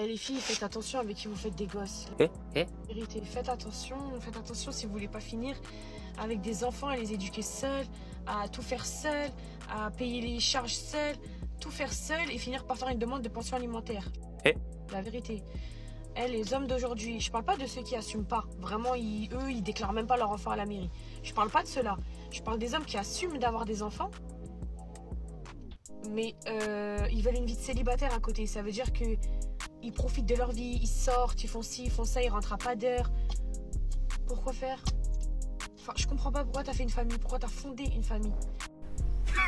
Eh les filles, faites attention avec qui vous faites des gosses. Vérité, faites attention si vous voulez pas finir avec des enfants, à les éduquer seuls, à tout faire seul, à payer les charges seuls, tout faire seul et finir par faire une demande de pension alimentaire. La vérité. Eh, les hommes d'aujourd'hui, je parle pas de ceux qui assument pas. Vraiment, eux, ils déclarent même pas leur enfant à la mairie. Je parle pas de ceux-là. Je parle des hommes qui assument d'avoir des enfants, mais ils veulent une vie de célibataire à côté. Ça veut dire que ils profitent de leur vie, ils sortent, ils font ci, ils font ça, ils rentrent à pas d'heure. Pourquoi faire? Enfin, je comprends pas pourquoi t'as fait une famille, pourquoi t'as fondé une famille.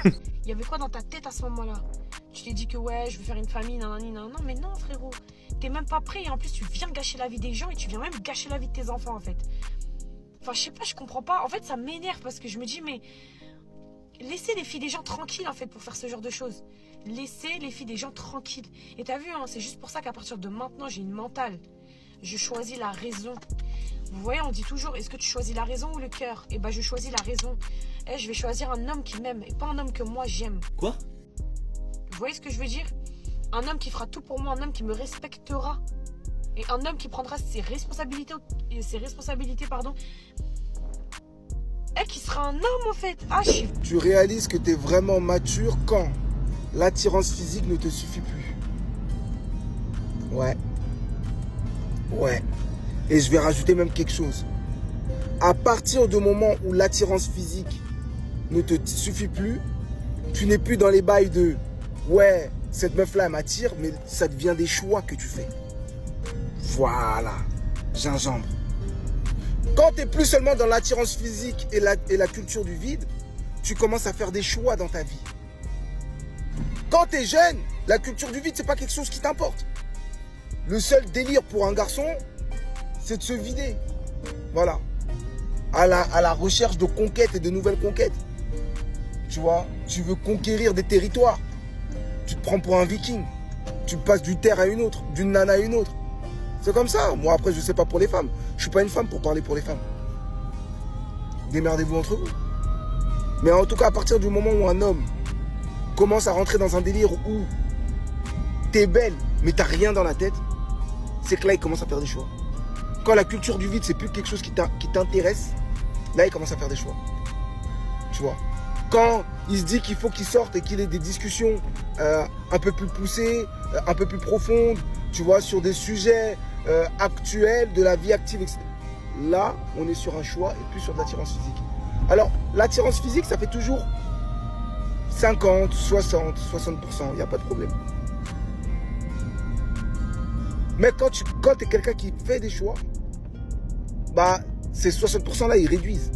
Il y avait quoi dans ta tête à ce moment-là? Tu t'es dit que ouais, je veux faire une famille, nanani, nan. Non, mais non, frérot. T'es même pas prêt et en plus, tu viens gâcher la vie des gens et tu viens même gâcher la vie de tes enfants, en fait. Enfin, je sais pas, je comprends pas. En fait, ça m'énerve parce que je me dis, mais laissez les filles des gens tranquilles, en fait, pour faire ce genre de choses. Laissez les filles des gens tranquilles. Et t'as vu, hein, c'est juste pour ça qu'à partir de maintenant, j'ai une mentale. Je choisis la raison. Vous voyez, on dit toujours, est-ce que tu choisis la raison ou le cœur? Eh ben, je choisis la raison. Eh, je vais choisir un homme qui m'aime et pas un homme que moi j'aime. Quoi? Vous voyez ce que je veux dire? Un homme qui fera tout pour moi, un homme qui me respectera. Et un homme qui prendra ses responsabilités, et qui sera un homme en fait. Ah, Tu réalises que tu es vraiment mature quand l'attirance physique ne te suffit plus. Ouais. Ouais. Et je vais rajouter même quelque chose. À partir du moment où l'attirance physique ne te suffit plus, tu n'es plus dans les bails de ouais, cette meuf-là, elle m'attire, mais ça devient des choix que tu fais. Voilà. Gingembre. Quand tu n'es plus seulement dans l'attirance physique et la culture du vide, tu commences à faire des choix dans ta vie. Quand tu es jeune, la culture du vide, c'est pas quelque chose qui t'importe. Le seul délire pour un garçon, c'est de se vider. Voilà. À la recherche de conquêtes et de nouvelles conquêtes. Tu vois, tu veux conquérir des territoires. Tu te prends pour un viking. Tu passes d'une terre à une autre, d'une nana à une autre. C'est comme ça. Moi, après, je sais pas pour les femmes. Je suis pas une femme pour parler pour les femmes. Démerdez-vous entre vous. Mais en tout cas, à partir du moment où un homme commence à rentrer dans un délire où t'es belle, mais t'as rien dans la tête, c'est que là, il commence à faire des choix. Quand la culture du vide, c'est plus quelque chose qui t'intéresse, là, il commence à faire des choix. Tu vois. Quand il se dit qu'il faut qu'il sorte et qu'il ait des discussions un peu plus poussées, un peu plus profondes, tu vois, sur des sujets actuels, de la vie active, etc. Là, on est sur un choix et plus sur de l'attirance physique. Alors, l'attirance physique, ça fait toujours 50, 60, 60%, il n'y a pas de problème. Mais quand tu es quelqu'un qui fait des choix, bah, ces 60% là, ils réduisent.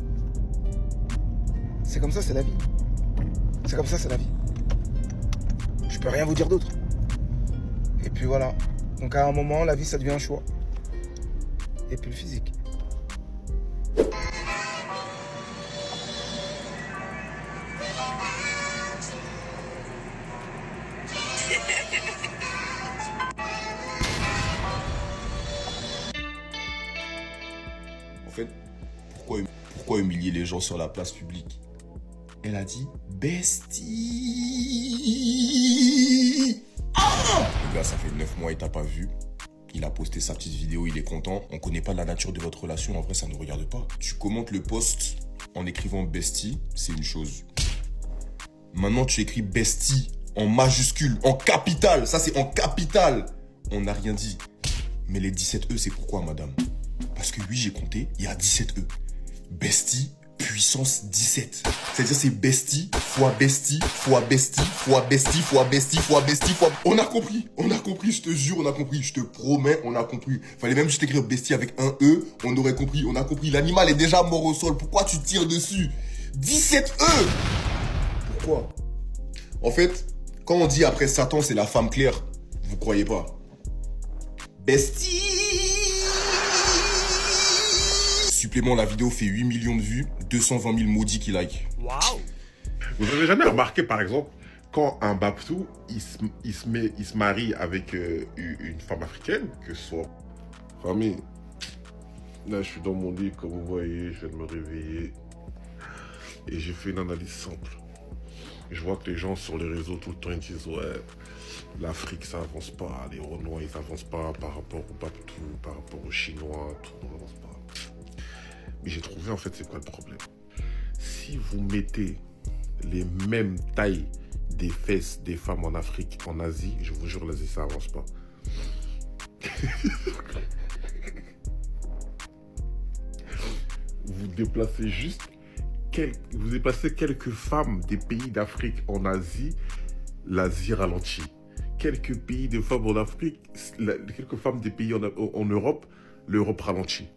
C'est comme ça, c'est la vie. C'est comme ça, c'est la vie. Je peux rien vous dire d'autre. Et puis voilà. Donc à un moment, la vie, ça devient un choix. Et puis le physique. En fait, pourquoi humilier les gens sur la place publique? Elle a dit bestie. Le gars, ça fait 9 mois, il t'a pas vu. Il a posté sa petite vidéo, il est content. On connaît pas la nature de votre relation, en vrai, ça ne nous regarde pas. Tu commentes le post en écrivant bestie, c'est une chose. Maintenant, tu écris bestie en majuscule, en capital. Ça, c'est en capital. On n'a rien dit. Mais les 17 E, c'est pourquoi, madame? Parce que oui, j'ai compté, il y a 17 E. Bestie puissance 17. C'est-à-dire c'est bestie fois bestie fois bestie fois bestie fois bestie fois bestie fois... On a compris, je te jure, on a compris, je te promets, on a compris. Fallait même juste écrire bestie avec un E, on aurait compris, on a compris. L'animal est déjà mort au sol, pourquoi tu tires dessus? 17 E. Pourquoi? En fait, quand on dit après Satan c'est la femme claire, vous croyez pas. Bestie. Supplément, la vidéo fait 8 millions de vues, 220 000 maudits qui like. Waouh! Vous avez jamais remarqué, par exemple, quand un Babtou, il se marie avec une femme africaine, que ce soit... Famille, là, je suis dans mon lit, comme vous voyez, je viens de me réveiller. Et j'ai fait une analyse simple. Je vois que les gens sur les réseaux, tout le temps, ils disent, ouais, l'Afrique, ça avance pas. Les Renois, ils avancent pas par rapport au Baptou, par rapport aux Chinois, tout, on avance pas. Mais j'ai trouvé, en fait, c'est quoi le problème? Si vous mettez les mêmes tailles des fesses des femmes en Afrique, en Asie, je vous jure, l'Asie, ça avance pas. Vous déplacez juste vous déplacez quelques femmes des pays d'Afrique en Asie, l'Asie ralentit. Quelques pays de femmes en Afrique, quelques femmes des pays en Europe, l'Europe ralentit.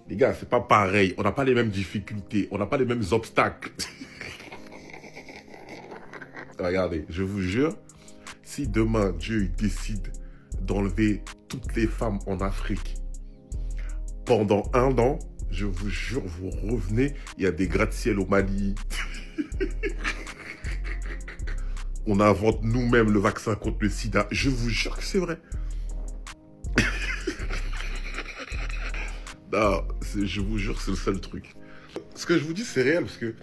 Les gars, c'est pas pareil. On n'a pas les mêmes difficultés, on n'a pas les mêmes obstacles. Regardez, je vous jure, si demain Dieu décide d'enlever toutes les femmes en Afrique pendant 1 an, je vous jure, vous revenez, il y a des gratte-ciel au Mali. On invente nous-mêmes le vaccin contre le sida. Je vous jure que c'est vrai. Non, je vous jure, c'est le seul truc. Ce que je vous dis, c'est réel, parce que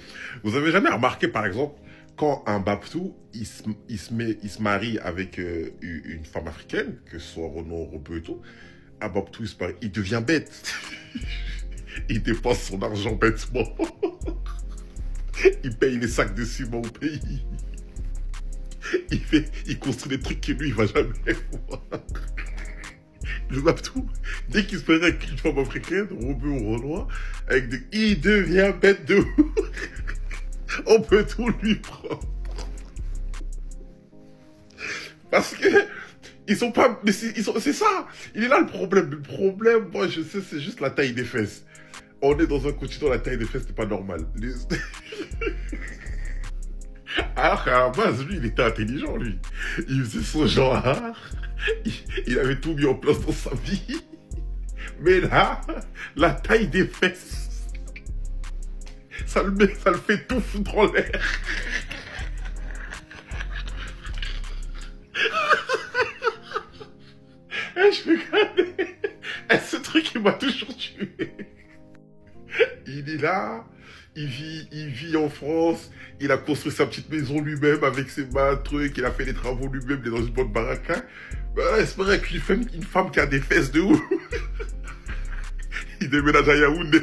vous avez jamais remarqué, par exemple, quand un Baptou, il se marie avec une femme africaine, que ce soit Renaud, Robeux et tout, un Baptou, il devient bête. Il dépense son argent bêtement. Il paye les sacs de ciment au pays. Il construit des trucs que lui, il va jamais voir. Le Baptou, dès qu'il se marie avec une femme africaine, Robeux ou Renoir, il devient bête de ouf. On peut tout lui prendre. Parce que ils sont pas... Mais c'est ça. Il est là le problème. Le problème, moi je sais, c'est juste la taille des fesses. On est dans un continent, la taille des fesses n'est pas normale. Alors qu'à la base, lui, il était intelligent, lui. Il faisait son genre. Il avait tout mis en place dans sa vie. Mais là, la taille des fesses, ça le fait tout foutre en l'air. Je me connais. Ce truc, il m'a toujours tué. Il est là, il vit en France, il a construit sa petite maison lui-même avec ses mains, trucs, il a fait des travaux lui-même, il est dans une bonne baraque. Bah, c'est vrai qu'une femme qui a des fesses de ouf. Il déménage à Yaoundé.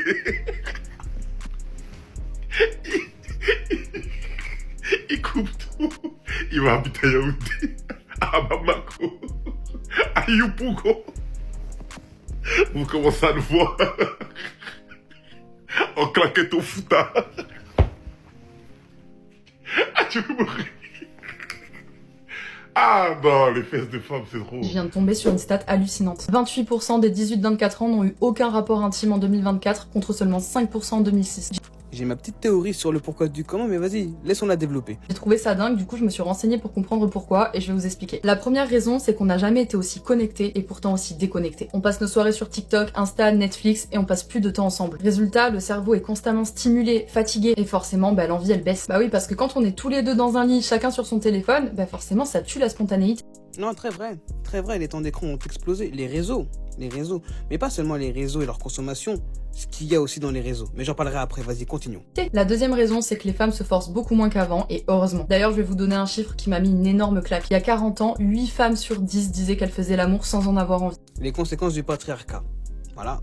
Il coupe tout. Il va habiter à Yaoundé, à Bamako, à Yopougon. Vous commencez à le voir. En claquette au foutard. Ah, tu veux mourir. Ah non, les fesses de femmes, c'est trop. Je viens de tomber sur une stat hallucinante. 28% des 18-24 ans n'ont eu aucun rapport intime en 2024, contre seulement 5% en 2006. J'ai ma petite théorie sur le pourquoi du comment, mais vas-y, laissons-la développer. J'ai trouvé ça dingue, du coup je me suis renseignée pour comprendre pourquoi, et je vais vous expliquer. La première raison, c'est qu'on n'a jamais été aussi connectés et pourtant aussi déconnectés. On passe nos soirées sur TikTok, Insta, Netflix, et on passe plus de temps ensemble. Résultat, le cerveau est constamment stimulé, fatigué, et forcément, l'envie elle baisse. Bah oui, parce que quand on est tous les deux dans un lit, chacun sur son téléphone, forcément ça tue la spontanéité. Non, très vrai, les temps d'écran ont explosé. Les réseaux, mais pas seulement les réseaux et leur consommation, ce qu'il y a aussi dans les réseaux. Mais j'en parlerai après, vas-y, continuons. La deuxième raison, c'est que les femmes se forcent beaucoup moins qu'avant, et heureusement. D'ailleurs, je vais vous donner un chiffre qui m'a mis une énorme claque. Il y a 40 ans, 8 femmes sur 10 disaient qu'elles faisaient l'amour sans en avoir envie. Les conséquences du patriarcat. Voilà.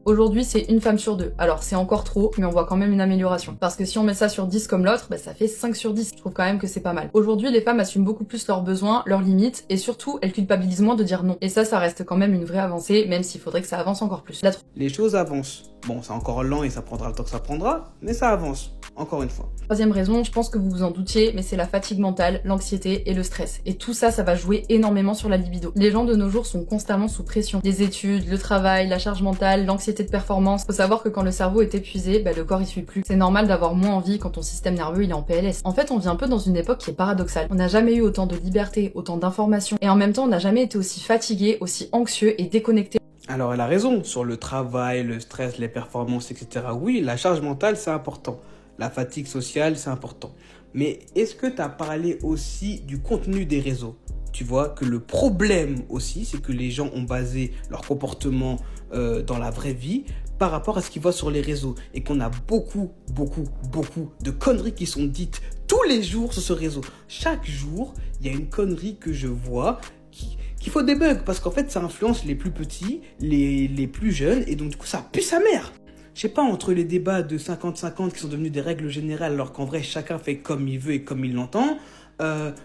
Aujourd'hui, c'est une femme sur 2. Alors, c'est encore trop, mais on voit quand même une amélioration. Parce que si on met ça sur 10 comme l'autre, ça fait 5 sur 10. Je trouve quand même que c'est pas mal. Aujourd'hui, les femmes assument beaucoup plus leurs besoins, leurs limites, et surtout, elles culpabilisent moins de dire non. Et ça reste quand même une vraie avancée, même s'il faudrait que ça avance encore plus. Les choses avancent. Bon, c'est encore lent et ça prendra le temps que ça prendra, mais ça avance. Encore une fois. Troisième raison, je pense que vous vous en doutiez, mais c'est la fatigue mentale, l'anxiété et le stress. Et tout ça, ça va jouer énormément sur la libido. Les gens de nos jours sont constamment sous pression. Les études, le travail, la charge mentale, l'anxiété de performance. Faut savoir que quand le cerveau est épuisé, le corps y suit plus. C'est normal d'avoir moins envie quand ton système nerveux il est en PLS. En fait, on vit un peu dans une époque qui est paradoxale. On n'a jamais eu autant de liberté, autant d'informations, et en même temps, on n'a jamais été aussi fatigué, aussi anxieux et déconnecté. Alors elle a raison, sur le travail, le stress, les performances, etc. Oui, la charge mentale, c'est important. La fatigue sociale, c'est important. Mais est-ce que tu as parlé aussi du contenu des réseaux? Tu vois que le problème aussi, c'est que les gens ont basé leur comportement dans la vraie vie par rapport à ce qu'ils voient sur les réseaux et qu'on a beaucoup de conneries qui sont dites tous les jours sur ce réseau. Chaque jour, il y a une connerie que je vois qui faut des bugs parce qu'en fait, ça influence les plus petits, les plus jeunes et donc du coup, ça pue sa mère. Je sais pas, entre les débats de 50-50 qui sont devenus des règles générales alors qu'en vrai, chacun fait comme il veut et comme il l'entend.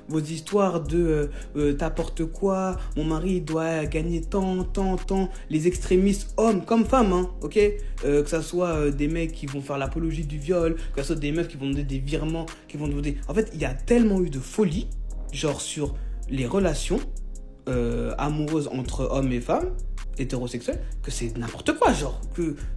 Vos histoires de t'apportes quoi, mon mari doit gagner tant, les extrémistes hommes comme femmes, hein, ok, que ça soit des mecs qui vont faire l'apologie du viol, que ça soit des meufs qui vont demander des virements, qui vont demander... En fait, il y a tellement eu de folie, genre sur les relations amoureuses entre hommes et femmes, hétérosexuels, que c'est n'importe quoi, genre,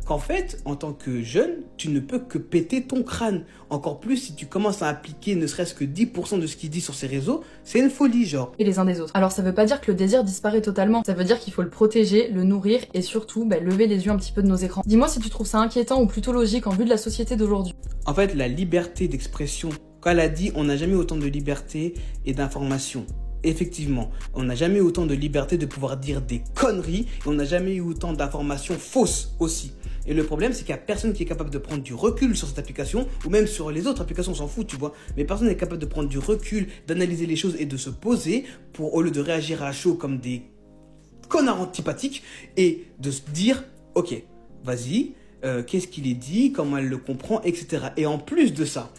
qu'en fait, en tant que jeune, tu ne peux que péter ton crâne. Encore plus si tu commences à appliquer ne serait-ce que 10% de ce qu'il dit sur ses réseaux, c'est une folie, genre. Et les uns des autres. Alors ça veut pas dire que le désir disparaît totalement, ça veut dire qu'il faut le protéger, le nourrir et surtout lever les yeux un petit peu de nos écrans. Dis-moi si tu trouves ça inquiétant ou plutôt logique en vue de la société d'aujourd'hui. En fait, la liberté d'expression, quand elle a dit on n'a jamais autant de liberté et d'information. Effectivement, on n'a jamais eu autant de liberté de pouvoir dire des conneries et on n'a jamais eu autant d'informations fausses aussi. Et le problème, c'est qu'il n'y a personne qui est capable de prendre du recul sur cette application ou même sur les autres applications, on s'en fout, tu vois. Mais personne n'est capable de prendre du recul, d'analyser les choses et de se poser pour, au lieu de réagir à chaud comme des connards antipathiques et de se dire, ok, vas-y, qu'est-ce qu'il est dit, comment elle le comprend, etc. Et en plus de ça,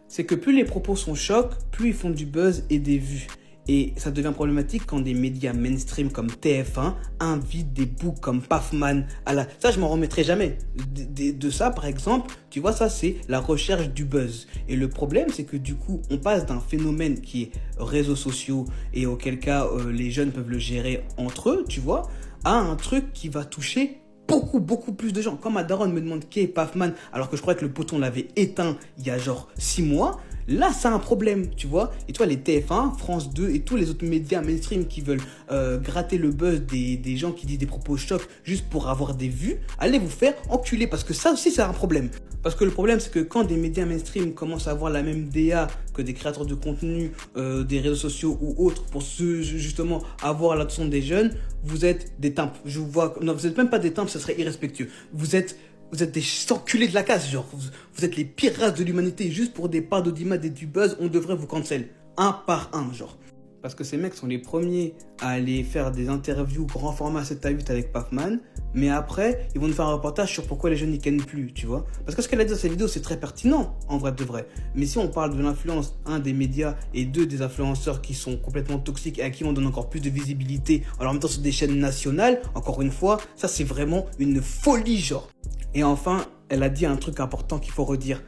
c'est que plus les propos sont chocs, plus ils font du buzz et des vues. Et ça devient problématique quand des médias mainstream comme TF1 invitent des boucs comme Pafman à la... Ça, je m'en remettrai jamais. De ça, par exemple, tu vois, ça, c'est la recherche du buzz. Et le problème, c'est que du coup, on passe d'un phénomène qui est réseaux sociaux et auquel cas les jeunes peuvent le gérer entre eux, tu vois, à un truc qui va toucher beaucoup plus de gens. Quand ma daronne me demande qui est Pafman, alors que je crois que le poton l'avait éteint il y a genre 6 mois... Là, c'est un problème, tu vois. Et toi, les TF1, France 2 et tous les autres médias mainstream qui veulent gratter le buzz des gens qui disent des propos chocs juste pour avoir des vues, allez vous faire enculer parce que ça aussi, c'est un problème. Parce que le problème, c'est que quand des médias mainstream commencent à avoir la même DA que des créateurs de contenu, des réseaux sociaux ou autres pour justement avoir l'attention des jeunes, vous êtes des timpes. Je vous vois... Non, vous n'êtes même pas des timpes, ça serait irrespectueux. Vous êtes des enculés de la casse, genre. Vous êtes les pires races de l'humanité. Juste pour des parts d'audimat et du buzz, on devrait vous cancel. Un par un, genre. Parce que ces mecs sont les premiers à aller faire des interviews grand format 7-8 avec Pafman. Mais après, ils vont nous faire un reportage sur pourquoi les jeunes n'y kennent plus, tu vois. Parce que ce qu'elle a dit dans cette vidéo, c'est très pertinent, en vrai de vrai. Mais si on parle de l'influence, des médias et des influenceurs qui sont complètement toxiques et à qui on donne encore plus de visibilité en leur mettant sur des chaînes nationales, encore une fois, ça c'est vraiment une folie, genre. Et enfin, elle a dit un truc important qu'il faut redire.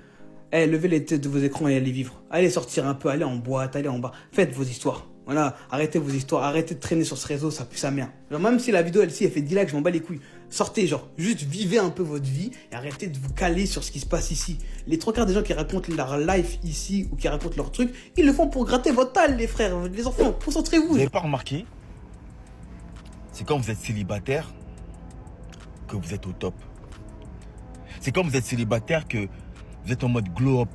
Levez les têtes de vos écrans et allez vivre. Allez sortir un peu, allez en boîte, allez en bar. Faites vos histoires. Voilà, arrêtez vos histoires, arrêtez de traîner sur ce réseau, ça pue sa mère. Genre, même si la vidéo, elle fait 10 likes, je m'en bats les couilles. Sortez, genre, juste vivez un peu votre vie et arrêtez de vous caler sur ce qui se passe ici. Les 3/4 des gens qui racontent leur life ici ou qui racontent leur truc, ils le font pour gratter votre talle, les frères, les enfants, concentrez-vous. Vous n'avez pas remarqué? C'est quand vous êtes célibataire que vous êtes au top. C'est quand vous êtes célibataire que vous êtes en mode glow up.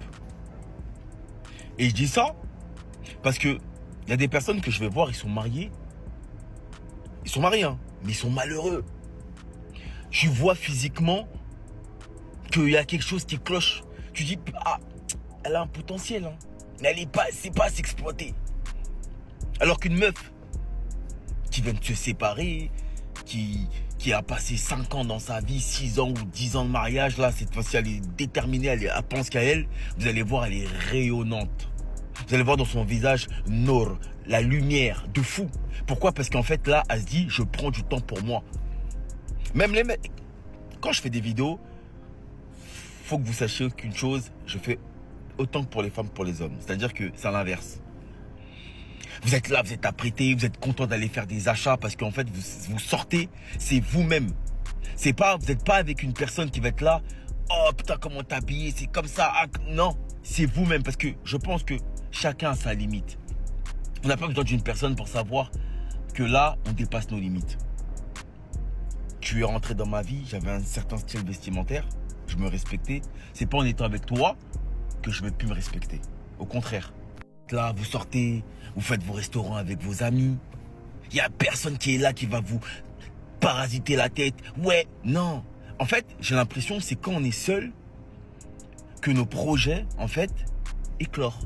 Et je dis ça parce que il y a des personnes que je vais voir, ils sont mariés. Ils sont mariés, hein, mais ils sont malheureux. Tu vois physiquement qu'il y a quelque chose qui cloche. Tu dis, ah, elle a un potentiel, hein, mais elle c'est pas à s'exploiter. Alors qu'une meuf qui vient de se séparer, qui a passé 5 ans dans sa vie, 6 ans ou 10 ans de mariage, là, cette fois-ci, elle est déterminée, elle pense qu'à elle, vous allez voir, elle est rayonnante. Vous allez voir dans son visage, Nour, la lumière de fou. Pourquoi? Parce qu'en fait, là, elle se dit, je prends du temps pour moi. Même les mecs, quand je fais des vidéos, faut que vous sachiez qu'une chose, je fais autant pour les femmes que pour les hommes. C'est-à-dire que c'est à l'inverse. Vous êtes là, vous êtes apprêté, vous êtes content d'aller faire des achats parce qu'en fait, vous sortez, c'est vous-même. C'est pas, vous n'êtes pas avec une personne qui va être là, oh putain, comment t'es habillé, c'est comme ça. Ah, non, c'est vous-même parce que je pense que chacun a sa limite. On n'a pas besoin d'une personne pour savoir que là, on dépasse nos limites. Tu es rentré dans ma vie, j'avais un certain style vestimentaire, je me respectais. C'est pas en étant avec toi que je vais plus me respecter. Au contraire. Là, vous sortez, vous faites vos restaurants avec vos amis. Il n'y a personne qui est là qui va vous parasiter la tête. Ouais, non. En fait, j'ai l'impression que c'est quand on est seul que nos projets, en fait, éclorent.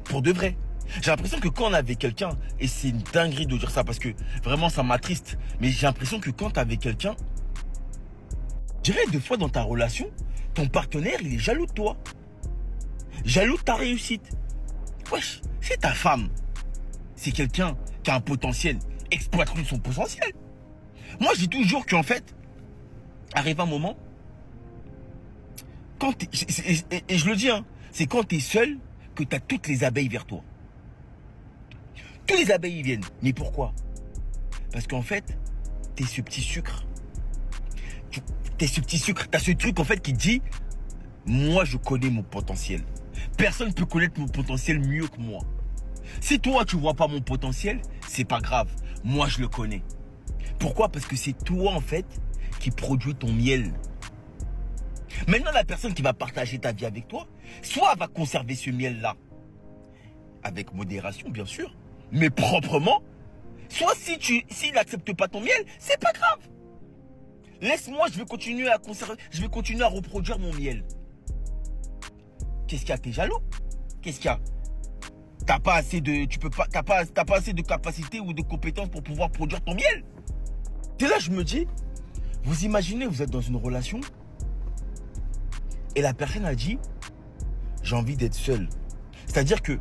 Pour de vrai. J'ai l'impression que quand on est avec quelqu'un, et c'est une dinguerie de dire ça parce que vraiment ça m'attriste, mais j'ai l'impression que quand t'es avec quelqu'un, je dirais des fois dans ta relation, ton partenaire, il est jaloux de toi. Jaloux de ta réussite. Wesh, c'est ta femme. C'est quelqu'un qui a un potentiel. Exploite-lui son potentiel. Moi, je dis toujours qu'en fait, arrive un moment, quand et je le dis, hein, c'est quand tu es seul que tu as toutes les abeilles vers toi. Tous les abeilles viennent. Mais pourquoi? Parce qu'en fait, tu es ce petit sucre. T'es ce petit sucre. Tu as ce truc en fait qui dit, moi je connais mon potentiel. Personne ne peut connaître mon potentiel mieux que moi. Si toi tu vois pas mon potentiel, c'est pas grave. Moi je le connais. Pourquoi? Parce que c'est toi en fait qui produit ton miel. Maintenant la personne qui va partager ta vie avec toi, soit elle va conserver ce miel là, avec modération bien sûr, mais proprement. Soit s'il n'accepte pas ton miel, c'est pas grave. Laisse-moi, je vais continuer à conserver, je vais continuer à reproduire mon miel. Qu'est-ce qu'il y a? T'es jaloux? Qu'est-ce qu'il y a? T'as pas assez de, t'as pas assez de capacité ou de compétences pour pouvoir produire ton miel. Et là, je me dis, vous imaginez, vous êtes dans une relation et la personne a dit, j'ai envie d'être seule. C'est-à-dire que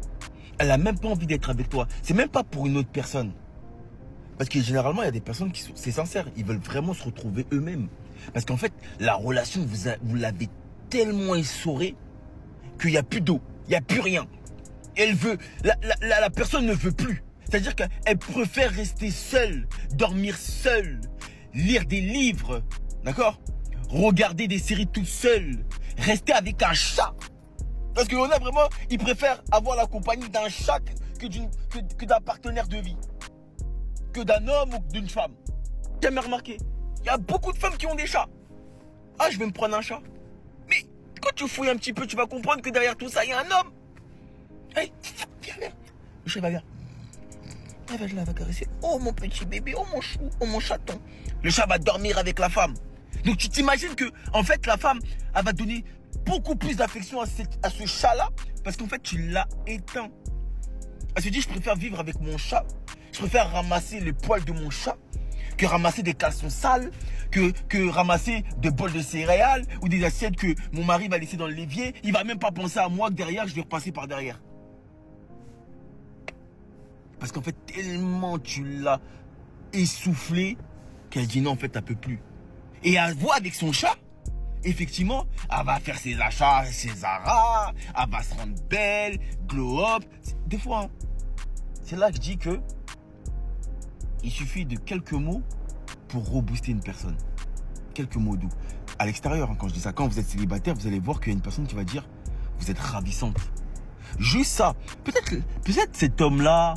elle a même pas envie d'être avec toi. C'est même pas pour une autre personne. Parce que généralement, il y a des personnes qui sont, c'est sincère, ils veulent vraiment se retrouver eux-mêmes. Parce qu'en fait, la relation, vous l'avez tellement essorée qu'il n'y a plus d'eau, il n'y a plus rien. Elle veut, la personne ne veut plus. C'est-à-dire qu'elle préfère rester seule, dormir seule, lire des livres, d'accord? Regarder des séries toute seule, rester avec un chat. Parce qu'on a vraiment, ils préfèrent avoir la compagnie d'un chat que d'un partenaire de vie. Que d'un homme ou d'une femme. J'ai jamais remarqué. Il y a beaucoup de femmes qui ont des chats. Ah, je vais me prendre un chat. Mais quand tu fouilles un petit peu, tu vas comprendre que derrière tout ça, il y a un homme. Hey, viens. Le chat va bien. Elle va caresser. Oh mon petit bébé, oh mon chou, oh mon chaton. Le chat va dormir avec la femme. Donc tu t'imagines que, en fait, la femme, elle va donner beaucoup plus d'affection à ce chat-là. Parce qu'en fait, tu l'as éteint. Elle se dit, je préfère vivre avec mon chat. Je préfère ramasser les poils de mon chat que ramasser des caleçons sales, que ramasser des bols de céréales ou des assiettes que mon mari va laisser dans l'évier. Il va même pas penser à moi que derrière, je vais repasser par derrière. Parce qu'en fait, tellement tu l'as essoufflé qu'elle dit non, en fait, elle peut plus. Et elle voit avec son chat, effectivement, elle va faire ses achats, ses Zara, elle va se rendre belle, glow up. Des fois, hein, c'est là que je dis que il suffit de quelques mots pour rebooster une personne. Quelques mots doux. À l'extérieur, hein, quand je dis ça, quand vous êtes célibataire, vous allez voir qu'il y a une personne qui va dire vous êtes ravissante. Juste ça. Peut-être cet homme-là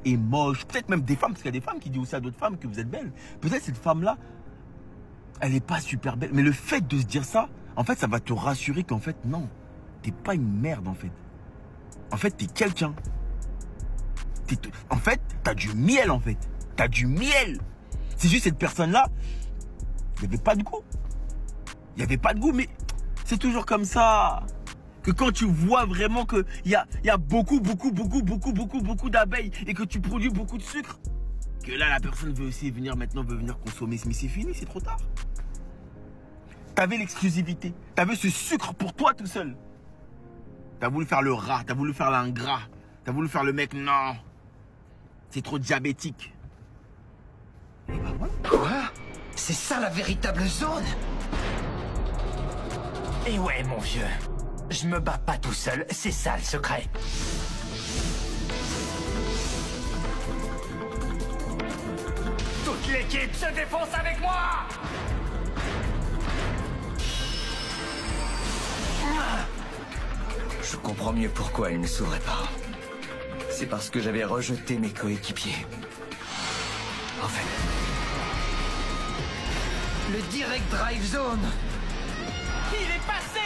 est moche. Peut-être même des femmes, parce qu'il y a des femmes qui disent aussi à d'autres femmes que vous êtes belle. Peut-être cette femme-là, elle n'est pas super belle. Mais le fait de se dire ça, en fait, ça va te rassurer qu'en fait, non, t'es pas une merde, en fait. En fait, t'es quelqu'un. En fait, t'as du miel, en fait. T'as du miel. C'est juste cette personne-là, il n'y avait pas de goût. Il n'y avait pas de goût, mais c'est toujours comme ça. Que quand tu vois vraiment qu'il y a beaucoup d'abeilles et que tu produis beaucoup de sucre, que là, la personne veut aussi venir maintenant, veut venir consommer. Mais c'est fini, c'est trop tard. T'avais l'exclusivité. T'avais ce sucre pour toi tout seul. T'as voulu faire le rat, t'as voulu faire l'ingrat. T'as voulu faire le mec, non. C'est trop diabétique. Et bah voilà. Quoi? C'est ça la véritable zone? Et ouais, mon vieux. Je me bats pas tout seul, c'est ça le secret. Toute l'équipe se défonce avec moi! Je comprends mieux pourquoi elle ne s'ouvrait pas. C'est parce que j'avais rejeté mes coéquipiers. En fait... Le Direct Drive Zone! Il est passé!